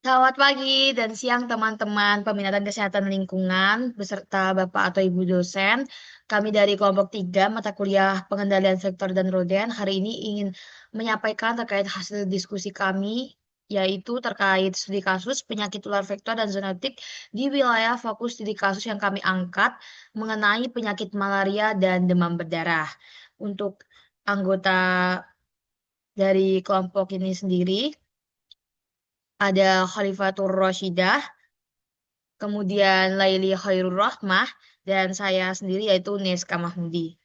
Selamat pagi dan siang teman-teman peminatan kesehatan lingkungan beserta Bapak atau Ibu dosen. Kami dari kelompok 3 mata kuliah pengendalian vektor dan roden hari ini ingin menyampaikan terkait hasil diskusi kami yaitu terkait studi kasus penyakit tular vektor dan zoonotik di wilayah fokus studi kasus yang kami angkat mengenai penyakit malaria dan demam berdarah. Untuk anggota dari kelompok ini sendiri ada Khalifatur Rashidah, kemudian Laili Khairul Rahmah, dan saya sendiri yaitu Neska Mahmudi.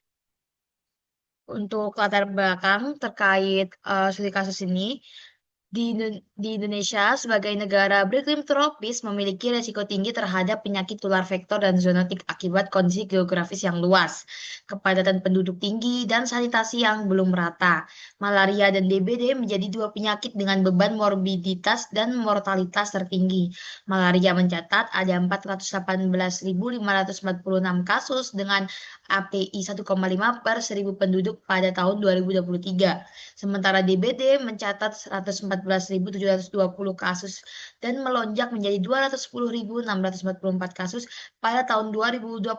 Untuk latar belakang terkait studi kasus ini, di Indonesia sebagai negara beriklim tropis memiliki resiko tinggi terhadap penyakit tular vektor dan zoonotik akibat kondisi geografis yang luas, kepadatan penduduk tinggi, dan sanitasi yang belum merata. Malaria dan DBD menjadi dua penyakit dengan beban morbiditas dan mortalitas tertinggi. Malaria mencatat ada 418.546 kasus dengan API 1,5 per 1000 penduduk pada tahun 2023. Sementara DBD mencatat 114.720 kasus dan melonjak menjadi 210.644 kasus pada tahun 2024.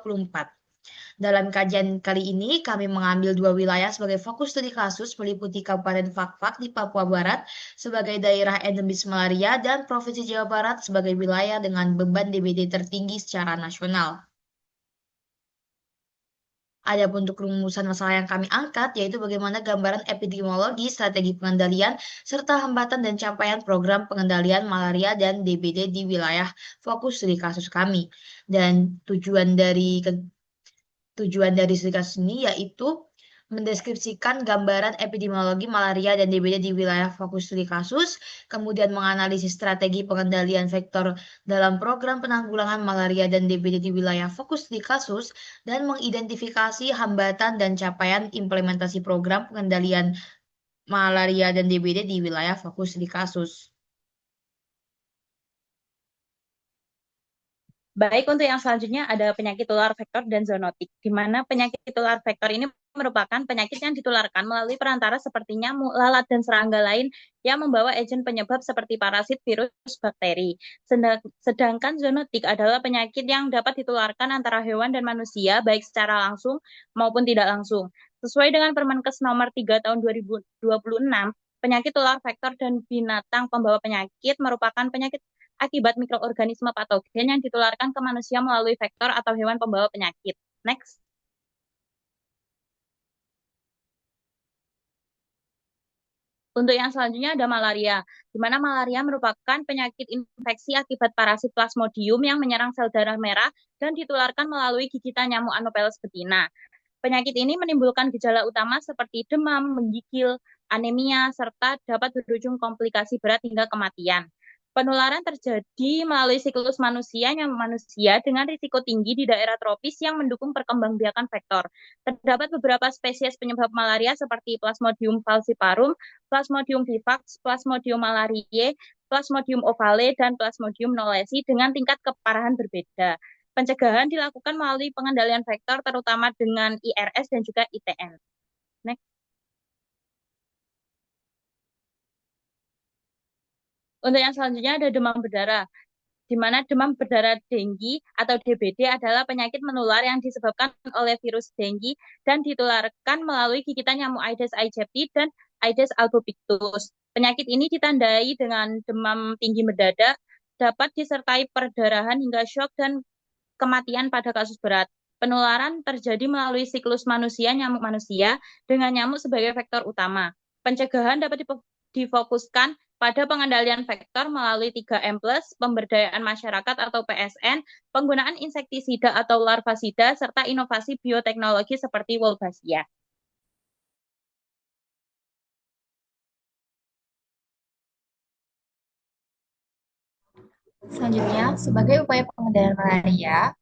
Dalam kajian kali ini, kami mengambil dua wilayah sebagai fokus studi kasus meliputi Kabupaten Fakfak di Papua Barat sebagai daerah endemis malaria dan Provinsi Jawa Barat sebagai wilayah dengan beban DBD tertinggi secara nasional. Ada untuk rumusan masalah yang kami angkat, yaitu bagaimana gambaran epidemiologi, strategi pengendalian, serta hambatan dan capaian program pengendalian malaria dan DBD di wilayah fokus studi kasus kami. Dan tujuan dari studi kasus ini yaitu mendeskripsikan gambaran epidemiologi malaria dan DBD di wilayah fokus studi kasus, kemudian menganalisis strategi pengendalian vektor dalam program penanggulangan malaria dan DBD di wilayah fokus studi kasus, dan mengidentifikasi hambatan dan capaian implementasi program pengendalian malaria dan DBD di wilayah fokus studi kasus. Baik, untuk yang selanjutnya ada penyakit tular vektor dan zoonotik, di mana penyakit tular vektor ini merupakan penyakit yang ditularkan melalui perantara seperti nyamuk, lalat, dan serangga lain yang membawa agen penyebab seperti parasit, virus, bakteri. Sedangkan zoonotik adalah penyakit yang dapat ditularkan antara hewan dan manusia, baik secara langsung maupun tidak langsung. Sesuai dengan Permenkes nomor 3 tahun 2026, penyakit tular vektor dan binatang pembawa penyakit merupakan penyakit akibat mikroorganisme patogen yang ditularkan ke manusia melalui vektor atau hewan pembawa penyakit. Next. Untuk yang selanjutnya ada malaria, di mana malaria merupakan penyakit infeksi akibat parasit Plasmodium yang menyerang sel darah merah dan ditularkan melalui gigitan nyamuk Anopheles betina. Penyakit ini menimbulkan gejala utama seperti demam, menggigil, anemia, serta dapat berujung komplikasi berat hingga kematian. Penularan terjadi melalui siklus manusia yang manusia dengan risiko tinggi di daerah tropis yang mendukung perkembangbiakan vektor. Terdapat beberapa spesies penyebab malaria seperti Plasmodium falciparum, Plasmodium vivax, Plasmodium malariae, Plasmodium ovale, dan Plasmodium knowlesi dengan tingkat keparahan berbeda. Pencegahan dilakukan melalui pengendalian vektor terutama dengan IRS dan juga ITN. Next. Untuk yang selanjutnya ada demam berdarah, di mana demam berdarah denggi atau DBD adalah penyakit menular yang disebabkan oleh virus denggi dan ditularkan melalui gigitan nyamuk Aedes aegypti dan Aedes albopictus. Penyakit ini ditandai dengan demam tinggi mendadak, dapat disertai perdarahan hingga shock dan kematian pada kasus berat. Penularan terjadi melalui siklus manusia nyamuk manusia dengan nyamuk sebagai vektor utama. Pencegahan dapat difokuskan pada pengendalian vektor melalui 3M+, pemberdayaan masyarakat atau PSN, penggunaan insektisida atau larvasida, serta inovasi bioteknologi seperti Wolbachia. Selanjutnya, sebagai upaya pengendalian malaria,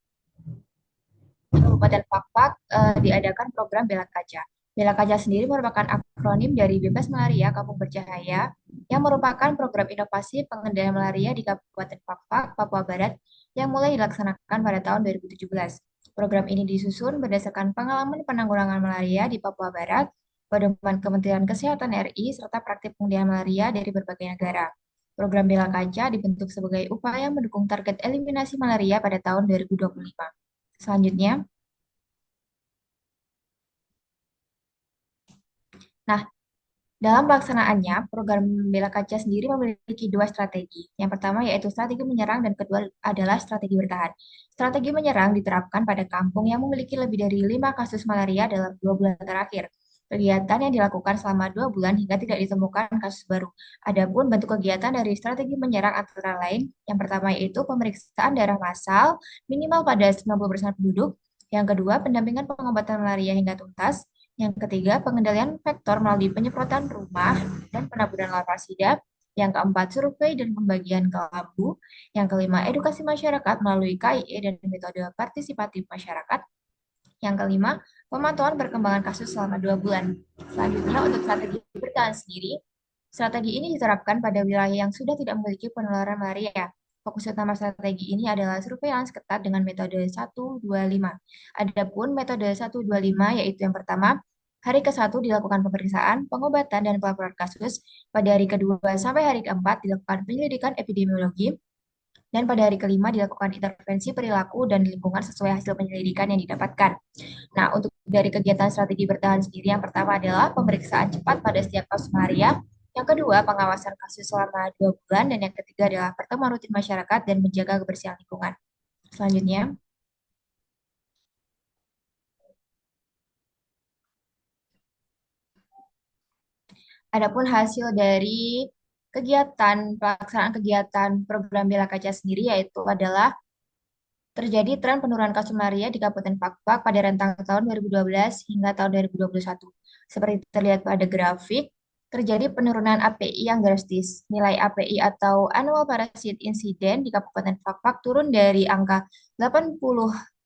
di Kabupaten Fakfak diadakan program Bela Kaca. Bela Kaca sendiri merupakan akronim dari Bebas Malaria Kampung Bercahaya yang merupakan program inovasi pengendalian malaria di Kabupaten Fakfak, Papua Barat yang mulai dilaksanakan pada tahun 2017. Program ini disusun berdasarkan pengalaman penanggulangan malaria di Papua Barat, pedoman Kementerian Kesehatan RI, serta praktik pengendalian malaria dari berbagai negara. Program Bela Kaca dibentuk sebagai upaya mendukung target eliminasi malaria pada tahun 2025. Selanjutnya, nah, dalam pelaksanaannya, program Bela Kaca sendiri memiliki dua strategi. Yang pertama yaitu strategi menyerang dan kedua adalah strategi bertahan. Strategi menyerang diterapkan pada kampung yang memiliki lebih dari 5 kasus malaria dalam 2 bulan terakhir. Kegiatan yang dilakukan selama 2 bulan hingga tidak ditemukan kasus baru. Adapun bentuk kegiatan dari strategi menyerang antara lain, yang pertama yaitu pemeriksaan darah massal minimal pada 90% penduduk. Yang kedua, pendampingan pengobatan malaria hingga tuntas. Yang ketiga, pengendalian vektor melalui penyemprotan rumah dan penaburan larvasida. Yang keempat, survei dan pembagian ke lambu. Yang kelima, edukasi masyarakat melalui KIE dan metode partisipatif masyarakat. Yang kelima, pemantauan perkembangan kasus selama 2 bulan. Selanjutnya, untuk strategi bertahan sendiri, strategi ini diterapkan pada wilayah yang sudah tidak memiliki penularan malaria. Fokus utama strategi ini adalah surveillance ketat dengan metode 125. Adapun metode 125 yaitu yang pertama, hari ke-1 dilakukan pemeriksaan, pengobatan, dan pelaporan kasus. Pada hari kedua sampai hari keempat dilakukan penyelidikan epidemiologi, dan pada hari kelima dilakukan intervensi perilaku dan lingkungan sesuai hasil penyelidikan yang didapatkan. Nah, untuk dari kegiatan strategi bertahan sendiri, yang pertama adalah pemeriksaan cepat pada setiap kasus malaria, yang kedua pengawasan kasus selama 2 bulan, dan yang ketiga adalah pertemuan rutin masyarakat dan menjaga kebersihan lingkungan. Selanjutnya, adapun hasil dari pelaksanaan kegiatan program Bela Kaca sendiri yaitu adalah terjadi tren penurunan kasus malaria di Kabupaten Pakpak pada rentang tahun 2012 hingga tahun 2021. Seperti terlihat pada grafik, terjadi penurunan API yang drastis. Nilai API atau Annual Parasite Incident di Kabupaten Pakpak turun dari angka 88,82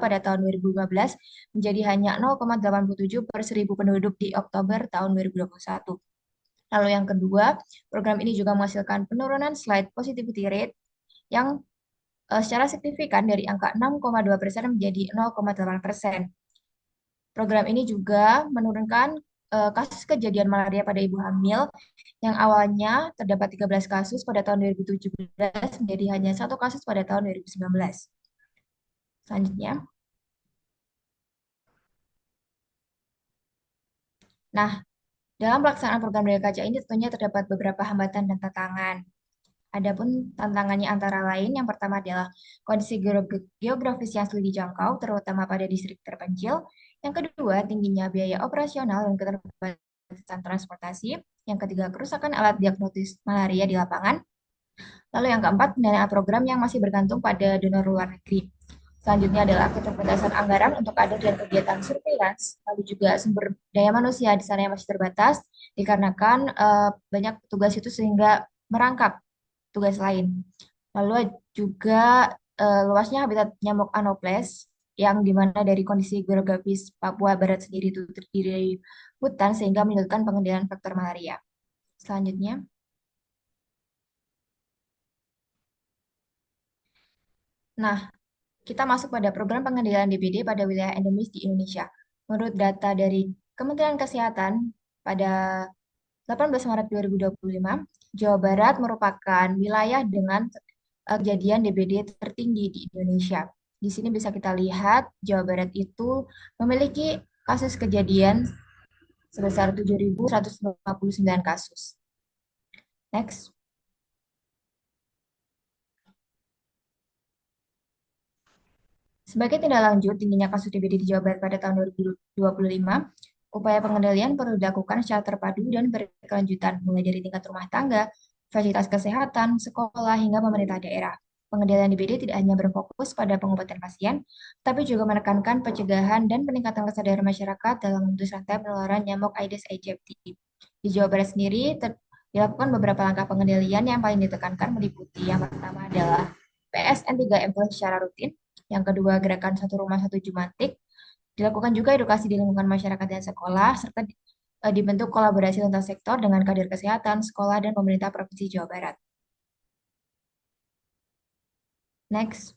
pada tahun 2015 menjadi hanya 0,87 per 1000 penduduk di Oktober tahun 2021. Lalu yang kedua, program ini juga menghasilkan penurunan slide positivity rate yang secara signifikan dari angka 6,2% menjadi 0,8%. Program ini juga menurunkan kasus kejadian malaria pada ibu hamil yang awalnya terdapat 13 kasus pada tahun 2017 menjadi hanya 1 kasus pada tahun 2019. Selanjutnya. Nah, dalam pelaksanaan program Daya Kaca ini tentunya terdapat beberapa hambatan dan tantangan. Adapun tantangannya antara lain, yang pertama adalah kondisi geografis yang sulit dijangkau, terutama pada distrik terpencil. Yang kedua, tingginya biaya operasional dan keterbatasan transportasi. Yang ketiga, kerusakan alat diagnosis malaria di lapangan. Lalu yang keempat, pendanaan program yang masih bergantung pada donor luar negeri. Selanjutnya adalah keterbatasan anggaran untuk kader dan kegiatan surveillance, lalu juga sumber daya manusia di sana yang masih terbatas, dikarenakan banyak tugas itu sehingga merangkap tugas lain. Lalu juga luasnya habitat nyamuk Anopheles yang dimana dari kondisi geografis Papua Barat sendiri itu terdiri dari hutan sehingga menyulitkan pengendalian faktor malaria. Selanjutnya, nah kita masuk pada program pengendalian DBD pada wilayah endemis di Indonesia. Menurut data dari Kementerian Kesehatan pada 18 Maret 2025, Jawa Barat merupakan wilayah dengan kejadian DBD tertinggi di Indonesia. Di sini bisa kita lihat Jawa Barat itu memiliki kasus kejadian sebesar 7.159 kasus. Next. Sebagai tindak lanjut tingginya kasus DBD di Jawa Barat pada tahun 2025, upaya pengendalian perlu dilakukan secara terpadu dan berkelanjutan, mulai dari tingkat rumah tangga, fasilitas kesehatan, sekolah, hingga pemerintah daerah. Pengendalian DBD tidak hanya berfokus pada pengobatan pasien, tapi juga menekankan pencegahan dan peningkatan kesadaran masyarakat dalam memutus rantai penularan nyamuk Aedes aegypti. Di Jawa Barat sendiri dilakukan beberapa langkah pengendalian yang paling ditekankan meliputi yang pertama adalah PSN 3M secara rutin, yang kedua gerakan satu rumah satu jumantik, dilakukan juga edukasi di lingkungan masyarakat dan sekolah, serta dibentuk kolaborasi lintas sektor dengan kader kesehatan, sekolah, dan pemerintah Provinsi Jawa Barat. Next.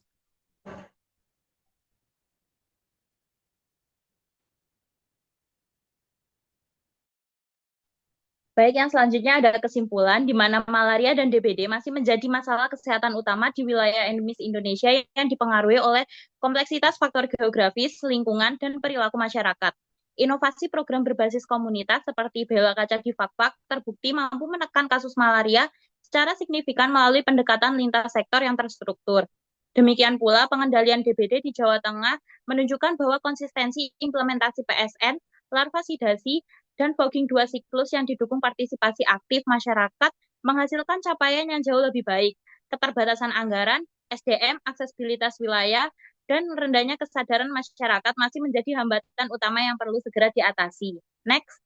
Baik, yang selanjutnya ada kesimpulan di mana malaria dan DBD masih menjadi masalah kesehatan utama di wilayah endemis Indonesia yang dipengaruhi oleh kompleksitas faktor geografis, lingkungan, dan perilaku masyarakat. Inovasi program berbasis komunitas seperti Bela Kaca di Fakfak terbukti mampu menekan kasus malaria secara signifikan melalui pendekatan lintas sektor yang terstruktur. Demikian pula pengendalian DBD di Jawa Tengah menunjukkan bahwa konsistensi implementasi PSN, larvasidasi, dan fogging 2 siklus yang didukung partisipasi aktif masyarakat menghasilkan capaian yang jauh lebih baik. Keterbatasan anggaran, SDM, aksesibilitas wilayah, dan rendahnya kesadaran masyarakat masih menjadi hambatan utama yang perlu segera diatasi. Next.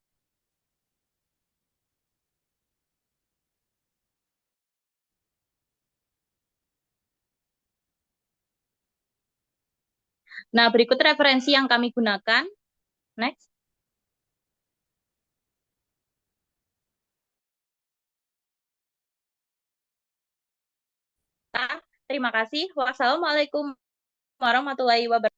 Nah, berikut referensi yang kami gunakan. Next. Terima kasih. Wassalamualaikum warahmatullahi wabarakatuh.